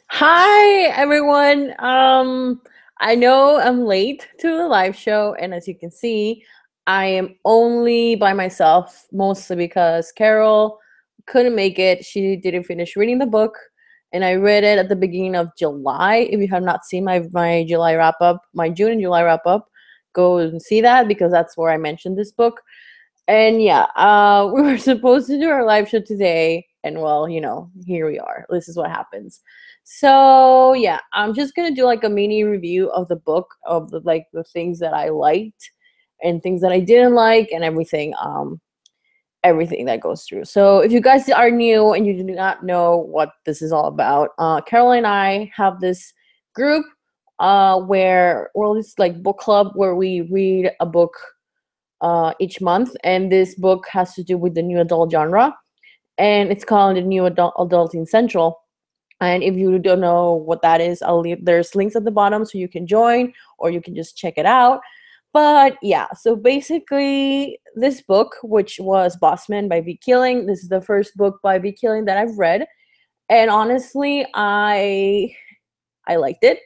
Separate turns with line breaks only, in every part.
Hi everyone. I know I'm late to the live show, and as you can see, I am only by myself, mostly because Carol couldn't make it. She didn't finish reading the book, and I read it at the beginning of July. If you have not seen my July wrap up, my June and July wrap up, go and see that because that's where I mentioned this book. And yeah, we were supposed to do our live show today, and well, here we are. This is what happens. So yeah, I'm just gonna do like a mini review of the book, of the things that I liked and things that I didn't like, and everything that goes through. So if you guys are new and you do not know what this is all about, Carol and I have this group where, well, it's like book club where we read a book each month, and this book has to do with the new adult genre, and it's called the new adulting central. And if you don't know what that is, I'll leave there's links at the bottom so you can join or you can just check it out. But yeah, so basically this book, which was Bossman by Vi Keeland, this is the first book by Vi Keeland that I've read, and honestly I liked it.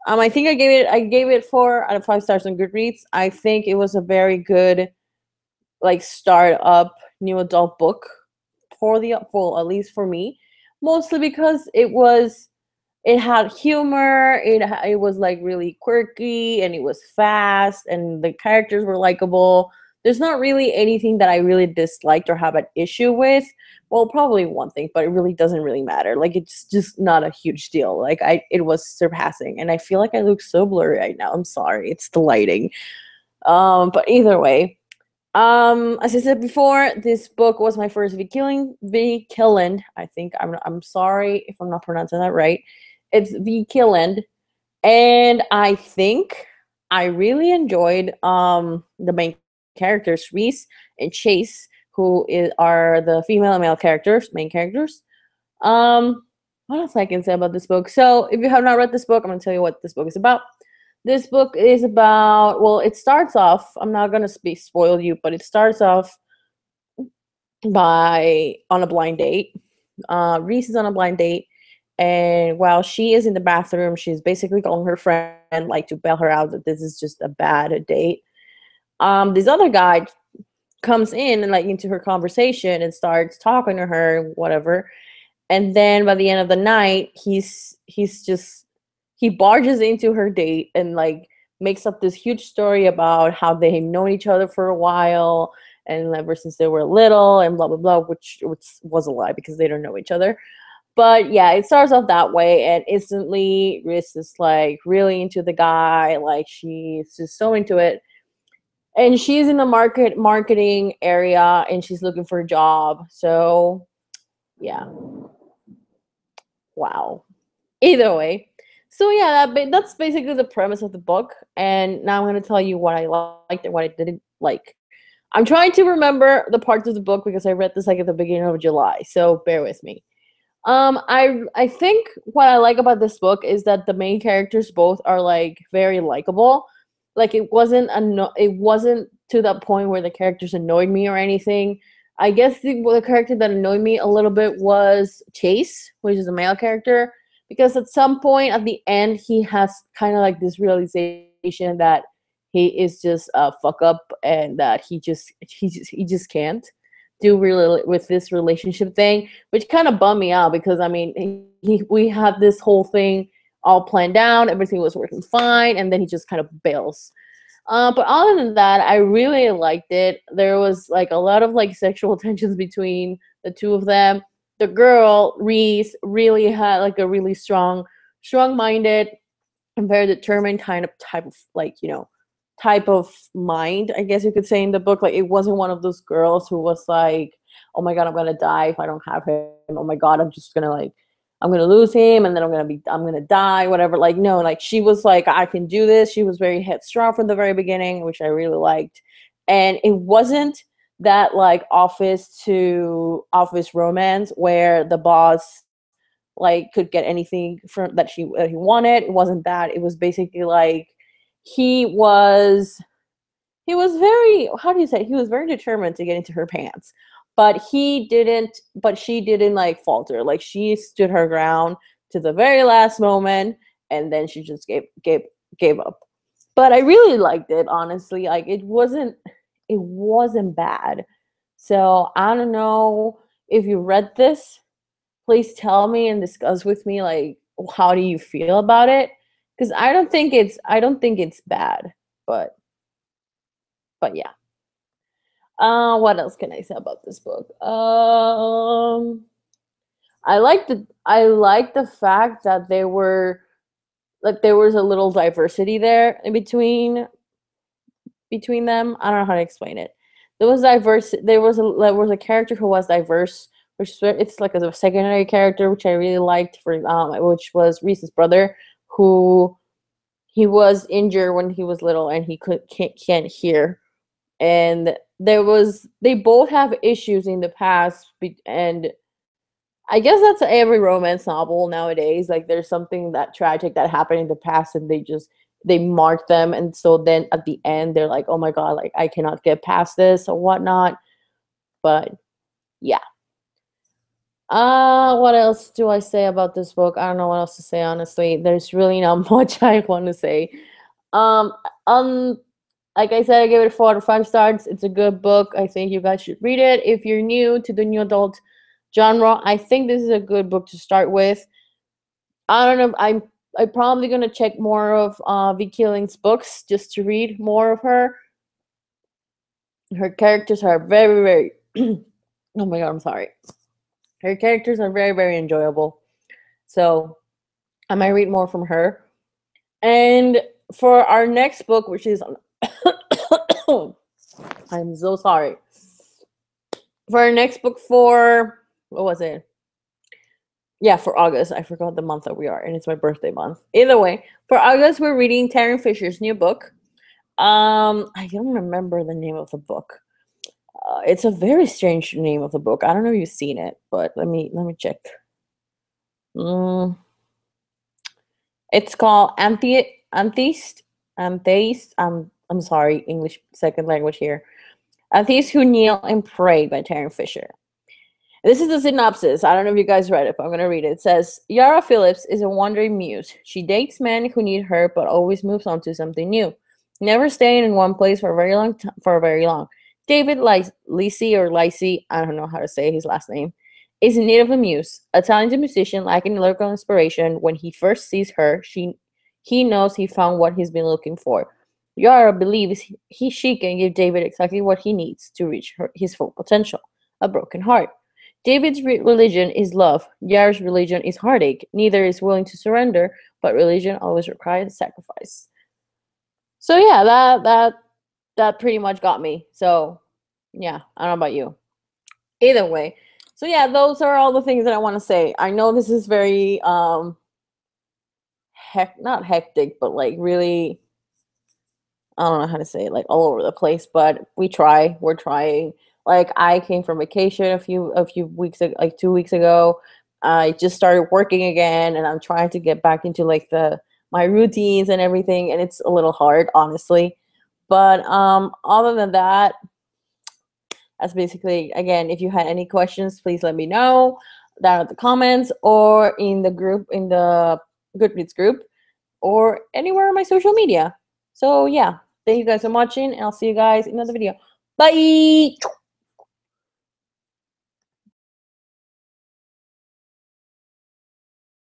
I think I gave it 4 out of 5 stars on Goodreads. I think it was a very good like start up new adult book for at least for me, mostly because it had humor, it was like really quirky, and it was fast, and the characters were likable. There's not really anything that I really disliked or have an issue with. Well, probably one thing, but it really doesn't really matter. Like, it's just not a huge deal. Like, it was surpassing, and I feel like I look so blurry right now. I'm sorry, it's the lighting. But either way, as I said before, this book was my first Vi Keeland. I think I'm sorry if I'm not pronouncing that right. It's Vi Keeland, and I think I really enjoyed the main characters, Reese and Chase, are the female and male characters, main characters. Um, what else I can say about this book? So, if you have not read this book, I'm gonna tell you what this book is about. This book is about, well, it starts off, I'm not going to spoil you, but it starts off by on a blind date. Reese is on a blind date, and while she is in the bathroom, she's basically calling her friend like to bail her out that this is just a bad date. This other guy comes in and like into her conversation and starts talking to her, whatever. And then by the end of the night, he barges into her date and like makes up this huge story about how they had known each other for a while and ever since they were little and blah blah blah, which was a lie because they don't know each other. But yeah, it starts off that way, and instantly Riz is like really into the guy, like she's just so into it. And she's in the marketing area, and she's looking for a job. So yeah, wow. Either way, so yeah, that's basically the premise of the book. And now I'm going to tell you what I liked and what I didn't like. I'm trying to remember the parts of the book because I read this like at the beginning of July, so bear with me. I think what I like about this book is that the main characters both are like very likable. Like, it wasn't to that point where the characters annoyed me or anything. I guess the character that annoyed me a little bit was Chase, which is a male character, because at some point at the end he has kind of like this realization that he is just a fuck up, and that he just can't do really with this relationship thing, which kind of bummed me out because I mean we had this whole thing all planned out, everything was working fine, and then he just kind of bails. But other than that, I really liked it. There was like a lot of like sexual tensions between the two of them. The girl Reese really had like a really strong-minded and very determined kind of type of mind, I guess you could say, in the book. Like, it wasn't one of those girls who was like, oh my god, I'm gonna die if I don't have him. Oh my god, I'm gonna lose him, and then I'm gonna die, whatever. Like, no, like she was like, I can do this. She was very headstrong from the very beginning, which I really liked. And it wasn't that like office to office romance where the boss like could get anything from that he wanted. It wasn't that. It was basically like he was he was very, how do you say, he was very determined to get into her pants, but she didn't like falter. Like, she stood her ground to the very last moment, and then she just gave up. But I really liked it, honestly. Like it wasn't bad. So I don't know if you read this. Please tell me and discuss with me, like, how do you feel about it? Because I don't think it's bad, but yeah. What else can I say about this book? I like the fact that there was a little diversity there in between them. I don't know how to explain it. There was diverse. There was a character who was diverse, it's like a secondary character, which I really liked. Which was Reese's brother, who he was injured when he was little and he can't hear, and they both have issues in the past, and I guess that's every romance novel nowadays. Like there's something that tragic that happened in the past, and they mark them, and so then at the end they're like, oh my god, like I cannot get past this or whatnot. But yeah. What else do I say about this book? I don't know what else to say, honestly. There's really not much I want to say. Um, um, like I said, I gave it 4 out of 5 stars. It's a good book. I think you guys should read it. If you're new to the new adult genre, I think this is a good book to start with. I don't know. I'm probably gonna check more of Vi Keeling's books just to read more of her. Her characters are very, very. Oh my god, I'm sorry. Her characters are very, very enjoyable. So I might read more from her. And for our next book, which is I'm so sorry. For our next book for what was it? Yeah, for August. I forgot the month that we are, and it's my birthday month. Either way, for August we're reading Taryn Fisher's new book. I don't remember the name of the book. It's a very strange name of the book. I don't know if you've seen it, but let me check. Mm, it's called Antheist. I'm sorry, English second language here. Antheist Who Kneel and Pray by Taryn Fisher. This is the synopsis. I don't know if you guys read it, but I'm going to read it. It says, Yara Phillips is a wandering muse. She dates men who need her, but always moves on to something new, never staying in one place for a very long time. For very long. David Lacey, I don't know how to say his last name, is in need of a muse, a talented musician lacking lyrical inspiration. When he first sees her, he knows he found what he's been looking for. Yara believes she can give David exactly what he needs to reach his full potential, a broken heart. David's religion is love. Yara's religion is heartache. Neither is willing to surrender, but religion always requires sacrifice. So yeah, that pretty much got me. So yeah, I don't know about you. Either way. So yeah, those are all the things that I want to say. I know this is very not hectic, but like really, I don't know how to say it, like all over the place, but we're trying. Like I came from vacation a few weeks ago, like 2 weeks ago. I just started working again, and I'm trying to get back into like the my routines and everything, and it's a little hard, honestly. But other than that, that's basically, again, if you had any questions, please let me know down in the comments or in the group, in the Goodreads group, or anywhere on my social media. So yeah, thank you guys for watching, and I'll see you guys in another video. Bye!